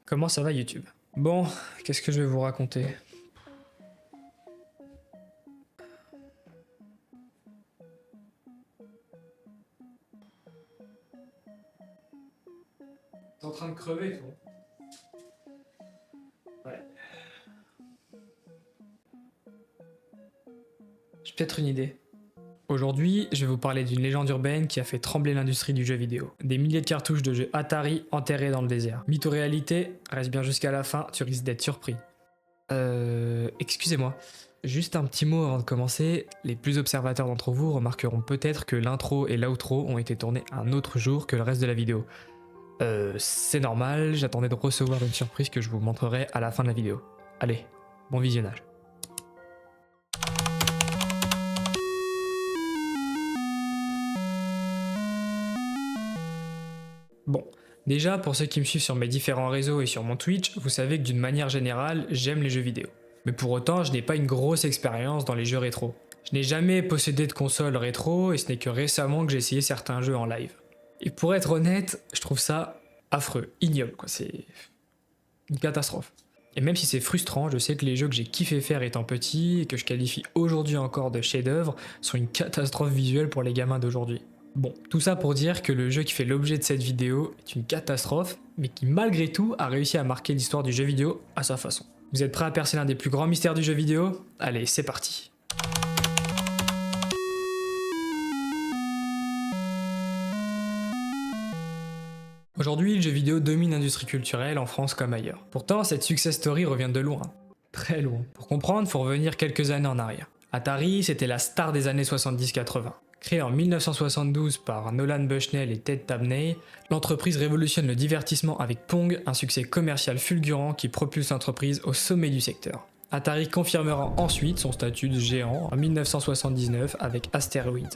Comment ça va YouTube? Bon, qu'est-ce que je vais vous raconter? T'es en train de crever, toi? Ouais. J'ai peut-être une idée. Aujourd'hui, je vais vous parler d'une légende urbaine qui a fait trembler l'industrie du jeu vidéo. Des milliers de cartouches de jeux Atari enterrés dans le désert. Mythe ou réalité, reste bien jusqu'à la fin, tu risques d'être surpris. Excusez-moi. Juste un petit mot avant de commencer. Les plus observateurs d'entre vous remarqueront peut-être que l'intro et l'outro ont été tournés un autre jour que le reste de la vidéo. C'est normal, j'attendais de recevoir une surprise que je vous montrerai à la fin de la vidéo. Allez, bon visionnage. Bon, déjà pour ceux qui me suivent sur mes différents réseaux et sur mon Twitch, vous savez que d'une manière générale, j'aime les jeux vidéo. Mais pour autant, je n'ai pas une grosse expérience dans les jeux rétro. Je n'ai jamais possédé de console rétro et ce n'est que récemment que j'ai essayé certains jeux en live. Et pour être honnête, je trouve ça affreux, ignoble quoi, c'est une catastrophe. Et même si c'est frustrant, je sais que les jeux que j'ai kiffé faire étant petit et que je qualifie aujourd'hui encore de chef-d'œuvre sont une catastrophe visuelle pour les gamins d'aujourd'hui. Bon, tout ça pour dire que le jeu qui fait l'objet de cette vidéo est une catastrophe, mais qui malgré tout a réussi à marquer l'histoire du jeu vidéo à sa façon. Vous êtes prêts à percer l'un des plus grands mystères du jeu vidéo? Allez, c'est parti. Aujourd'hui, le jeu vidéo domine l'industrie culturelle en France comme ailleurs. Pourtant, cette success story revient de loin. Très loin. Pour comprendre, faut revenir quelques années en arrière. Atari, c'était la star des années 70-80. Créée en 1972 par Nolan Bushnell et Ted Dabney, l'entreprise révolutionne le divertissement avec Pong, un succès commercial fulgurant qui propulse l'entreprise au sommet du secteur. Atari confirmera ensuite son statut de géant en 1979 avec Asteroid.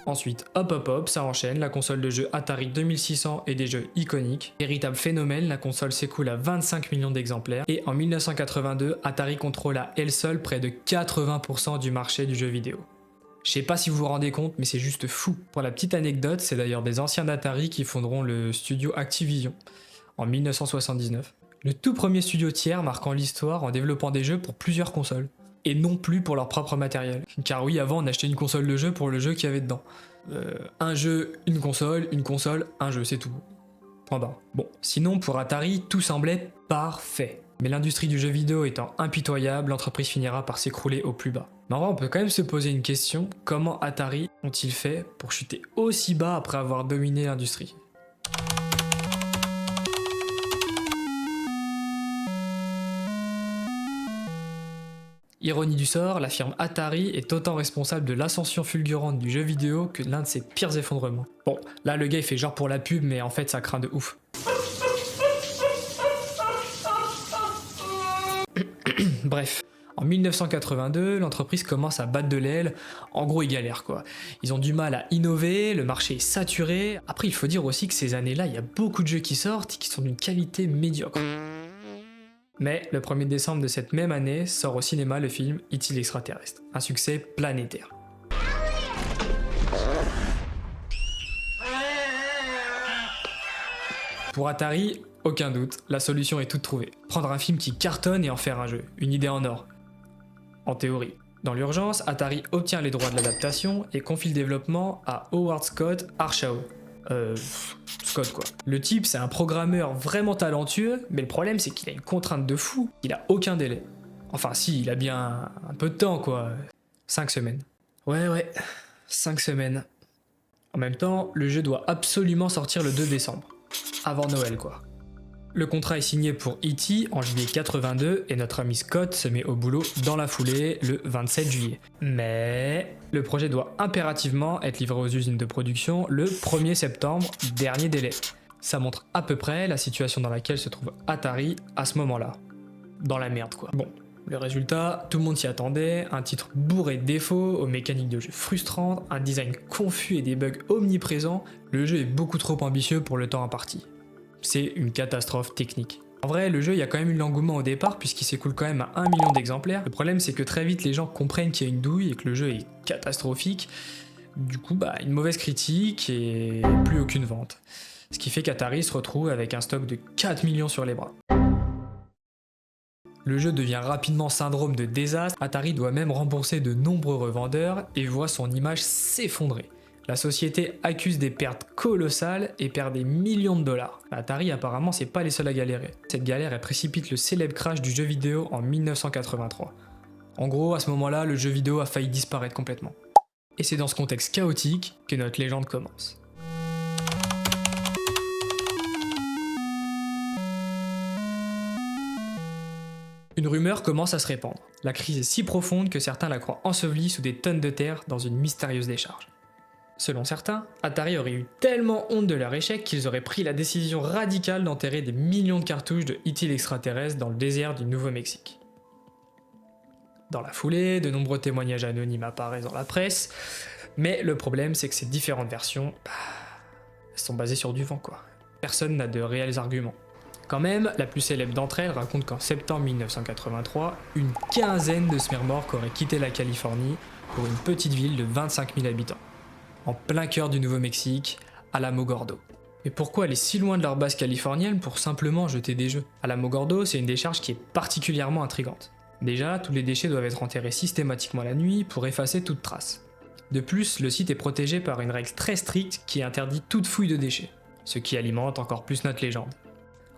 Ensuite, hop, ça enchaîne, la console de jeux Atari 2600 et des jeux iconiques. Véritable phénomène, la console s'écoule à 25 millions d'exemplaires et en 1982, Atari contrôle à elle seule près de 80% du marché du jeu vidéo. Je sais pas si vous vous rendez compte, mais c'est juste fou. Pour la petite anecdote, c'est d'ailleurs des anciens d'Atari qui fonderont le studio Activision en 1979. Le tout premier studio tiers marquant l'histoire en développant des jeux pour plusieurs consoles. Et non plus pour leur propre matériel. Car oui, avant on achetait une console de jeu pour le jeu qu'il y avait dedans. Un jeu, une console, un jeu, c'est tout. Point barre. Bon, sinon pour Atari, tout semblait parfait. Mais l'industrie du jeu vidéo étant impitoyable, l'entreprise finira par s'écrouler au plus bas. Mais en vrai, on peut quand même se poser une question, comment Atari ont-ils fait pour chuter aussi bas après avoir dominé l'industrie ? Ironie du sort, la firme Atari est autant responsable de l'ascension fulgurante du jeu vidéo que de l'un de ses pires effondrements. Bon, là le gars il fait genre pour la pub, mais en fait ça craint de ouf. Bref, en 1982, l'entreprise commence à battre de l'aile, en gros ils galèrent quoi. Ils ont du mal à innover, le marché est saturé. Après il faut dire aussi que ces années-là, il y a beaucoup de jeux qui sortent et qui sont d'une qualité médiocre. Mais le 1er décembre de cette même année sort au cinéma le film E.T. l'extraterrestre, un succès planétaire. Pour Atari, aucun doute, la solution est toute trouvée. Prendre un film qui cartonne et en faire un jeu, une idée en or. En théorie. Dans l'urgence, Atari obtient les droits de l'adaptation et confie le développement à Howard Scott Arshaw. Scott quoi. Le type c'est un programmeur vraiment talentueux, mais le problème c'est qu'il a une contrainte de fou, il a aucun délai. Enfin si, il a bien un peu de temps quoi. 5 semaines. Ouais, 5 semaines. En même temps, le jeu doit absolument sortir le 2 décembre. Avant Noël quoi. Le contrat est signé pour E.T. en juillet 82 et notre ami Scott se met au boulot dans la foulée le 27 juillet. Mais le projet doit impérativement être livré aux usines de production le 1er septembre, dernier délai. Ça montre à peu près la situation dans laquelle se trouve Atari à ce moment-là. Dans la merde quoi. Bon, le résultat, tout le monde s'y attendait, un titre bourré de défauts, aux mécaniques de jeu frustrantes, un design confus et des bugs omniprésents, le jeu est beaucoup trop ambitieux pour le temps imparti. C'est une catastrophe technique. En vrai, le jeu, il y a quand même eu l'engouement au départ puisqu'il s'écoule quand même à 1 million d'exemplaires. Le problème, c'est que très vite, les gens comprennent qu'il y a une douille et que le jeu est catastrophique. Du coup, une mauvaise critique et plus aucune vente. Ce qui fait qu'Atari se retrouve avec un stock de 4 millions sur les bras. Le jeu devient rapidement syndrome de désastre, Atari doit même rembourser de nombreux revendeurs et voit son image s'effondrer. La société accuse des pertes colossales et perd des millions de dollars. Atari apparemment c'est pas les seuls à galérer. Cette galère elle précipite le célèbre crash du jeu vidéo en 1983. En gros, à ce moment-là, le jeu vidéo a failli disparaître complètement. Et c'est dans ce contexte chaotique que notre légende commence. Une rumeur commence à se répandre. La crise est si profonde que certains la croient ensevelie sous des tonnes de terre dans une mystérieuse décharge. Selon certains, Atari aurait eu tellement honte de leur échec qu'ils auraient pris la décision radicale d'enterrer des millions de cartouches de E.T. l'extraterrestre dans le désert du Nouveau-Mexique. Dans la foulée, de nombreux témoignages anonymes apparaissent dans la presse, mais le problème c'est que ces différentes versions sont basées sur du vent quoi. Personne n'a de réels arguments. Quand même, la plus célèbre d'entre elles raconte qu'en septembre 1983, une quinzaine de smirmorques auraient quitté la Californie pour une petite ville de 25 000 habitants, en plein cœur du Nouveau-Mexique, Alamogordo. Mais pourquoi aller si loin de leur base californienne pour simplement jeter des jeux? Alamogordo, c'est une décharge qui est particulièrement intrigante. Déjà, tous les déchets doivent être enterrés systématiquement la nuit pour effacer toute trace. De plus, le site est protégé par une règle très stricte qui interdit toute fouille de déchets, ce qui alimente encore plus notre légende.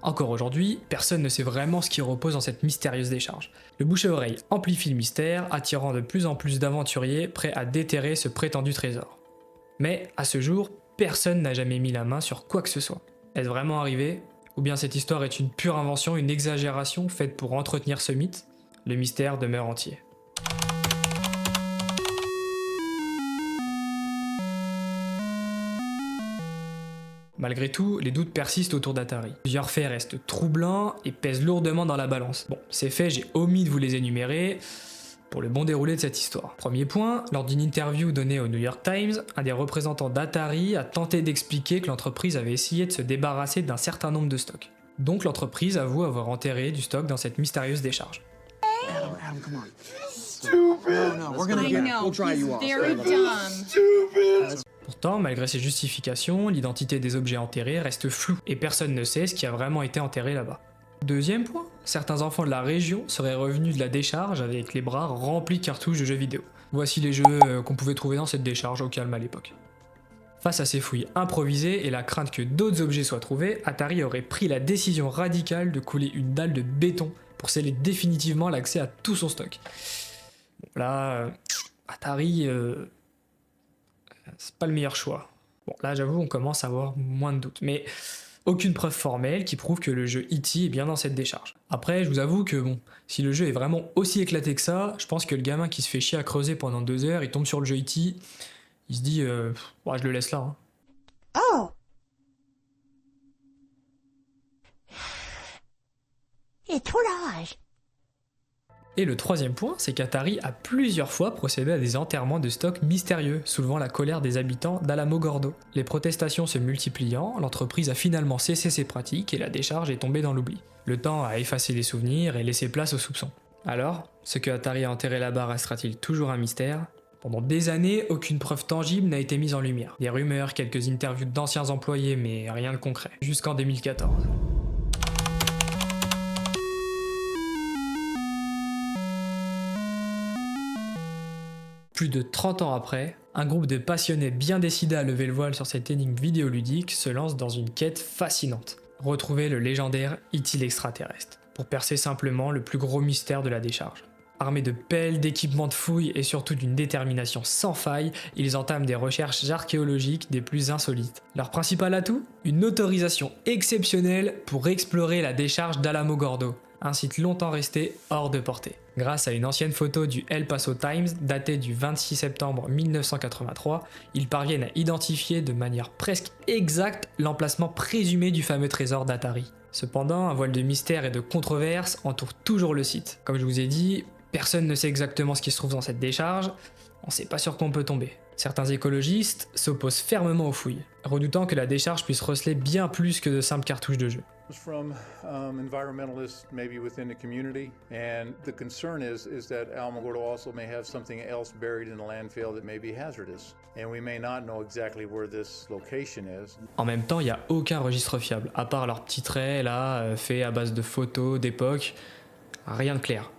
Encore aujourd'hui, personne ne sait vraiment ce qui repose dans cette mystérieuse décharge. Le bouche à oreille amplifie le mystère, attirant de plus en plus d'aventuriers prêts à déterrer ce prétendu trésor. Mais à ce jour, personne n'a jamais mis la main sur quoi que ce soit. Est-ce vraiment arrivé? Ou bien cette histoire est une pure invention, une exagération faite pour entretenir ce mythe? Le mystère demeure entier. Malgré tout, les doutes persistent autour d'Atari. Plusieurs faits restent troublants et pèsent lourdement dans la balance. Bon, ces faits, j'ai omis de vous les énumérer pour le bon déroulé de cette histoire. Premier point, lors d'une interview donnée au New York Times, un des représentants d'Atari a tenté d'expliquer que l'entreprise avait essayé de se débarrasser d'un certain nombre de stocks. Donc l'entreprise avoue avoir enterré du stock dans cette mystérieuse décharge. Adam, come on. Stupid. No, we're gonna get. We'll dry you off. Very dumb. Stupid. Pourtant, malgré ces justifications, l'identité des objets enterrés reste floue et personne ne sait ce qui a vraiment été enterré là-bas. Deuxième point, certains enfants de la région seraient revenus de la décharge avec les bras remplis de cartouches de jeux vidéo. Voici les jeux qu'on pouvait trouver dans cette décharge au calme à l'époque. Face à ces fouilles improvisées et la crainte que d'autres objets soient trouvés, Atari aurait pris la décision radicale de couler une dalle de béton pour sceller définitivement l'accès à tout son stock. Bon, là, Atari, c'est pas le meilleur choix. Bon, là, j'avoue, on commence à avoir moins de doutes, mais aucune preuve formelle qui prouve que le jeu E.T. est bien dans cette décharge. Après, je vous avoue que bon, si le jeu est vraiment aussi éclaté que ça, je pense que le gamin qui se fait chier à creuser pendant 2 heures, il tombe sur le jeu E.T., il se dit, je le laisse là. Hein. Oh! Étrange! Et le troisième point, c'est qu'Atari a plusieurs fois procédé à des enterrements de stocks mystérieux, soulevant la colère des habitants d'Alamogordo. Les protestations se multipliant, l'entreprise a finalement cessé ses pratiques et la décharge est tombée dans l'oubli. Le temps a effacé les souvenirs et laissé place aux soupçons. Alors, ce que Atari a enterré là-bas restera-t-il toujours un mystère? Pendant des années, aucune preuve tangible n'a été mise en lumière. Des rumeurs, quelques interviews d'anciens employés, mais rien de concret. Jusqu'en 2014. Plus de 30 ans après, un groupe de passionnés bien décidés à lever le voile sur cette énigme vidéoludique se lance dans une quête fascinante. Retrouver le légendaire E.T. l'extraterrestre, pour percer simplement le plus gros mystère de la décharge. Armés de pelles, d'équipements de fouilles et surtout d'une détermination sans faille, ils entament des recherches archéologiques des plus insolites. Leur principal atout? Une autorisation exceptionnelle pour explorer la décharge d'Alamogordo, un site longtemps resté hors de portée. Grâce à une ancienne photo du El Paso Times datée du 26 septembre 1983, ils parviennent à identifier de manière presque exacte l'emplacement présumé du fameux trésor d'Atari. Cependant, un voile de mystère et de controverse entoure toujours le site. Comme je vous ai dit, personne ne sait exactement ce qui se trouve dans cette décharge, on sait pas sur quoi on peut tomber. Certains écologistes s'opposent fermement aux fouilles, redoutant que la décharge puisse receler bien plus que de simples cartouches de jeu. was from environmentalists maybe within the community, and the concern is that Alamogordo also may have something else buried in the landfill that may be hazardous, and we may not know exactly where this location is. En même temps, il n'y a aucun registre fiable, à part leurs petits traits là, faits à base de photos d'époque, rien de clair.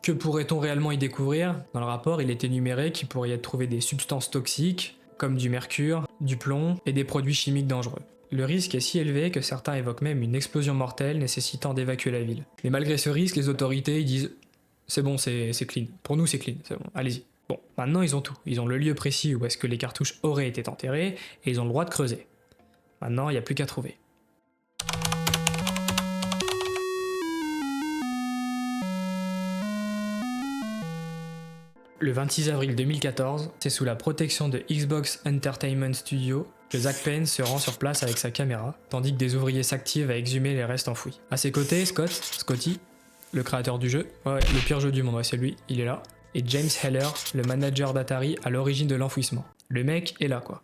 Que pourrait-on réellement y découvrir? Dans le rapport, il est énuméré qu'il pourrait y être trouvé des substances toxiques, comme du mercure, du plomb et des produits chimiques dangereux. Le risque est si élevé que certains évoquent même une explosion mortelle nécessitant d'évacuer la ville. Mais malgré ce risque, les autorités ils disent « c'est bon, c'est clean. Pour nous, c'est clean, c'est bon, allez-y ». Bon, maintenant ils ont tout. Ils ont le lieu précis où est-ce que les cartouches auraient été enterrées et ils ont le droit de creuser. Maintenant, il n'y a plus qu'à trouver. Le 26 avril 2014, c'est sous la protection de Xbox Entertainment Studio que Zak Penn se rend sur place avec sa caméra, tandis que des ouvriers s'activent à exhumer les restes enfouis. À ses côtés, Scotty, le créateur du jeu, le pire jeu du monde, c'est lui, il est là, et James Heller, le manager d'Atari à l'origine de l'enfouissement. Le mec est là quoi.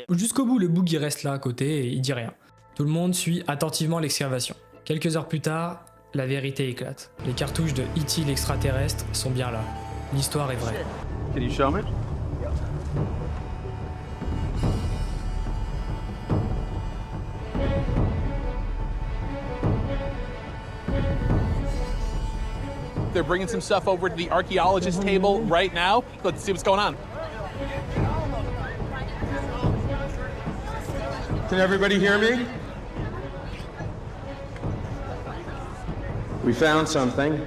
Jusqu'au bout, le boug il reste là à côté et il dit rien. Tout le monde suit attentivement l'excavation. Quelques heures plus tard, la vérité éclate. Les cartouches de E.T. l'extraterrestre sont bien là. L'histoire est vraie. Can you show me? They're bringing some stuff over to the archaeologist table right now. Let's see what's going on. Can everybody hear me? We found something.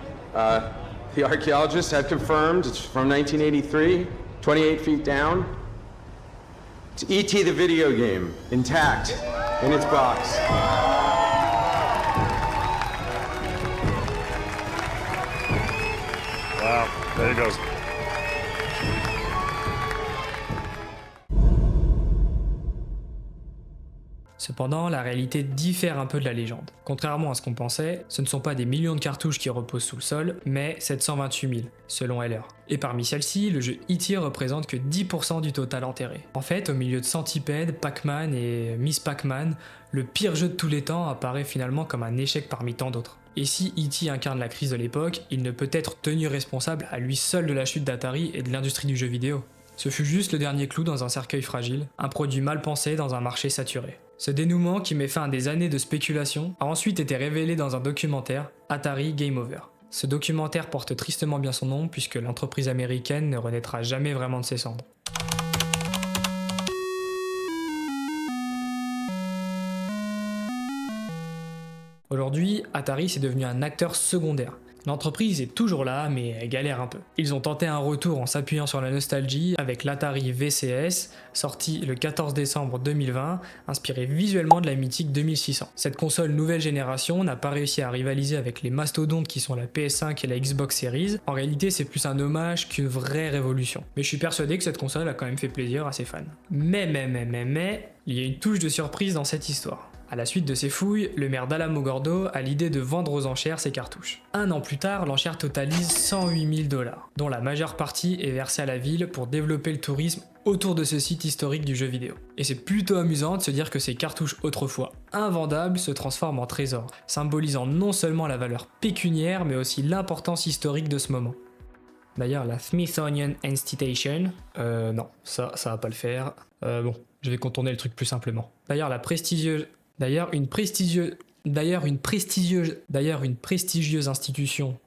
The archaeologists have confirmed it's from 1983, 28 feet down. It's E.T. the video game, intact, in its box. Wow, there it goes. Cependant, la réalité diffère un peu de la légende. Contrairement à ce qu'on pensait, ce ne sont pas des millions de cartouches qui reposent sous le sol, mais 728 000, selon Heller. Et parmi celles-ci, le jeu E.T. représente que 10% du total enterré. En fait, au milieu de Centipede, Pac-Man et Miss Pac-Man, le pire jeu de tous les temps apparaît finalement comme un échec parmi tant d'autres. Et si E.T. incarne la crise de l'époque, il ne peut être tenu responsable à lui seul de la chute d'Atari et de l'industrie du jeu vidéo. Ce fut juste le dernier clou dans un cercueil fragile, un produit mal pensé dans un marché saturé. Ce dénouement, qui met fin à des années de spéculation, a ensuite été révélé dans un documentaire, Atari Game Over. Ce documentaire porte tristement bien son nom puisque l'entreprise américaine ne renaîtra jamais vraiment de ses cendres. Aujourd'hui, Atari c'est devenu un acteur secondaire. L'entreprise est toujours là, mais elle galère un peu. Ils ont tenté un retour en s'appuyant sur la nostalgie avec l'Atari VCS, sorti le 14 décembre 2020, inspiré visuellement de la mythique 2600. Cette console nouvelle génération n'a pas réussi à rivaliser avec les mastodontes qui sont la PS5 et la Xbox Series. En réalité, c'est plus un hommage qu'une vraie révolution. Mais je suis persuadé que cette console a quand même fait plaisir à ses fans. Mais, il y a une touche de surprise dans cette histoire. À la suite de ces fouilles, le maire d'Alamogordo a l'idée de vendre aux enchères ses cartouches. Un an plus tard, l'enchère totalise 108 000 $, dont la majeure partie est versée à la ville pour développer le tourisme autour de ce site historique du jeu vidéo. Et c'est plutôt amusant de se dire que ces cartouches autrefois invendables se transforment en trésors, symbolisant non seulement la valeur pécuniaire mais aussi l'importance historique de ce moment. D'ailleurs, la Smithsonian Institution... non, ça va pas le faire. Bon, je vais contourner le truc plus simplement. D'ailleurs, une prestigieuse institution.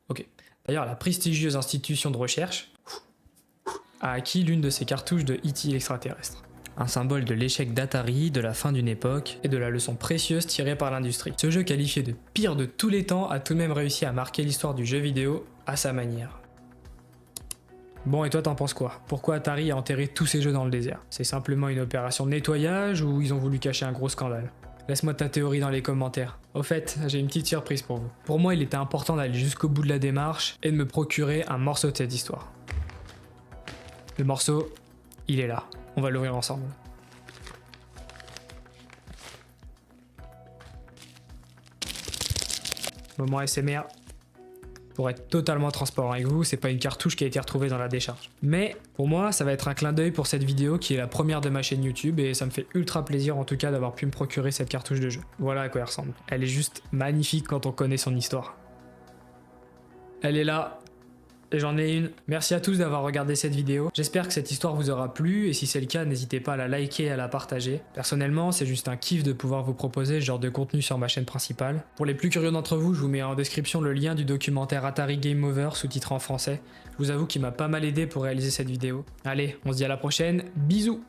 Ok. D'ailleurs, la prestigieuse institution de recherche a acquis l'une de ces cartouches de E.T. l'extraterrestre. Un symbole de l'échec d'Atari, de la fin d'une époque et de la leçon précieuse tirée par l'industrie. Ce jeu qualifié de pire de tous les temps a tout de même réussi à marquer l'histoire du jeu vidéo à sa manière. Bon, et toi t'en penses quoi? Pourquoi Atari a enterré tous ces jeux dans le désert? C'est simplement une opération de nettoyage ou ils ont voulu cacher un gros scandale? Laisse-moi ta théorie dans les commentaires. Au fait, j'ai une petite surprise pour vous. Pour moi, il était important d'aller jusqu'au bout de la démarche et de me procurer un morceau de cette histoire. Le morceau, il est là. On va l'ouvrir ensemble. Moment SMR. Pour être totalement transparent avec vous, c'est pas une cartouche qui a été retrouvée dans la décharge. Mais pour moi, ça va être un clin d'œil pour cette vidéo qui est la première de ma chaîne YouTube et ça me fait ultra plaisir en tout cas d'avoir pu me procurer cette cartouche de jeu. Voilà à quoi elle ressemble. Elle est juste magnifique quand on connaît son histoire. Elle est là. Et j'en ai une. Merci à tous d'avoir regardé cette vidéo. J'espère que cette histoire vous aura plu et si c'est le cas, n'hésitez pas à la liker et à la partager. Personnellement, c'est juste un kiff de pouvoir vous proposer ce genre de contenu sur ma chaîne principale. Pour les plus curieux d'entre vous, je vous mets en description le lien du documentaire Atari Game Over sous-titré en français. Je vous avoue qu'il m'a pas mal aidé pour réaliser cette vidéo. Allez, on se dit à la prochaine. Bisous!